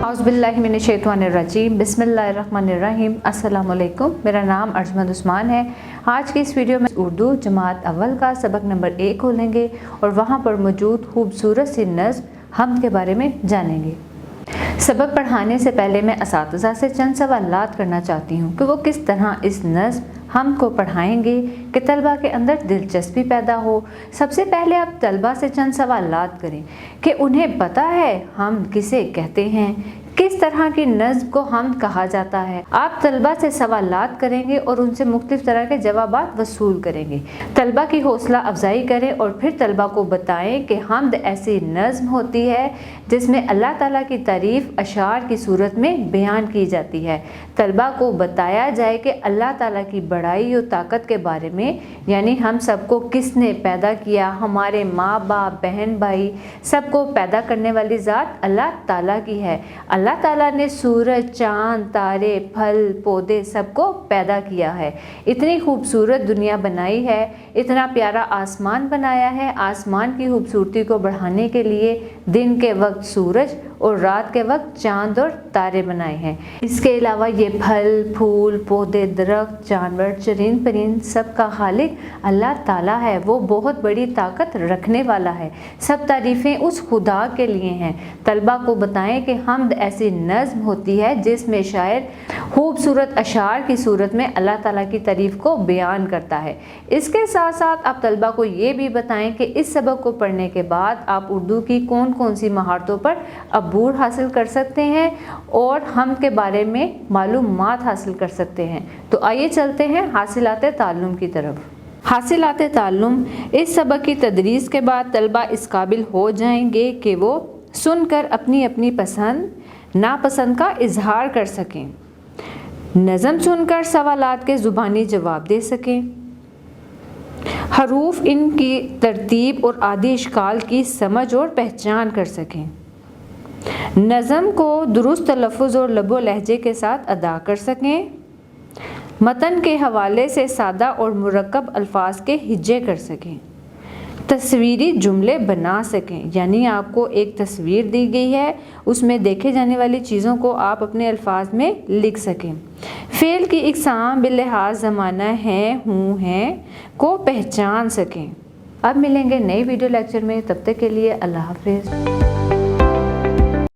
औज़ुबिल्लाहिमिनश्शैतानिर्रजीम बिस्मिल्लाहिर्रहमानिर्रहीम अस्सलाम वालेकुम। मेरा नाम अर्जमंद उस्मान है। आज की इस वीडियो में उर्दू जमात अव्वल का सबक नंबर 1 खोलेंगे और वहाँ पर मौजूद खूबसूरत सी नज़्म हम के बारे में जानेंगे। सबक पढ़ाने से पहले मैं असातिज़ा से चंद सवालात करना चाहती हूँ कि वो किस तरह इस नज़्म हम को पढ़ाएंगे कि तलबा के अंदर दिलचस्पी पैदा हो। सबसे पहले आप तलबा से चंद सवालात करें कि उन्हें पता है हम किसे कहते हैं, किस तरह की नज़्म को हम कहा जाता है। आप तलबा से सवालात करेंगे और उनसे मुख्तलिफ तरह के जवाबात वसूल करेंगे। तलबा की हौसला अफजाई करें और फिर तलबा को बताएं कि हमद ऐसी नज़्म होती है जिसमें अल्लाह ताला की तारीफ़ अशार की सूरत में बयान की जाती है। तलबा को बताया जाए कि अल्लाह ताला की बड़ाई और ताकत के बारे में, यानी हम सबको किसने पैदा किया, हमारे माँ बाप बहन भाई सबको पैदा करने वाली ज़ात अल्लाह ताला की है। अल्लाह ताला ने सूरज, चाँद, तारे, फल, पौधे सबको पैदा किया है। इतनी खूबसूरत दुनिया बनाई है, इतना प्यारा आसमान बनाया है। आसमान की खूबसूरती को बढ़ाने के लिए दिन के वक्त सूरज और रात के वक्त चाँद और तारे बनाए हैं। इसके अलावा ये फल, फूल, पौधे, दरख्त, जानवर, चरिंद परिंद सब का खालिक अल्लाह ताला है। वो बहुत बड़ी ताकत रखने वाला है। सब तारीफ़ें उस खुदा के लिए हैं। तलबा को बताएं कि हमद ऐसी नज़्म होती है जिसमें शायर खूबसूरत अशार की सूरत में अल्लाह ताला की तारीफ़ को बयान करता है। इसके साथ साथ आप तलबा को ये भी बताएं कि इस सबक को पढ़ने के बाद आप उर्दू की कौन कौन सी महारतों पर अबूर हासिल कर सकते हैं और हम के बारे में मालूमात हासिल कर सकते हैं। तो आइए चलते हैं हासिलाते ताल्लुम की तरफ। हासिलाते ताल्लुम इस सबक की तदरीस के बाद तलबा इस काबिल हो जाएंगे कि वो सुनकर अपनी अपनी पसंद नापसंद का इजहार कर सकें, नज़म सुनकर सवालात के ज़ुबानी जवाब दे सकें, हरूफ इनकी तरतीब और आदि इश्काल की समझ और पहचान कर सकें, नज़म को दुरुस्त तलफ़्फ़ुज़ और लबो लहजे के साथ अदा कर सकें, मतन के हवाले से सादा और मुरक्कब अल्फाज के हिज्जे कर सकें, तस्वीरी जुमले बना सकें, यानी आपको एक तस्वीर दी गई है, उसमें देखे जाने वाली चीज़ों को आप अपने अल्फाज में लिख सकें, फ़ेल की इक़साम बिलिहाज़ ज़माना है, हूँ, हैं को पहचान सकें। अब मिलेंगे नई वीडियो लेक्चर में, तब तक के लिए अल्लाह हाफ़िज़।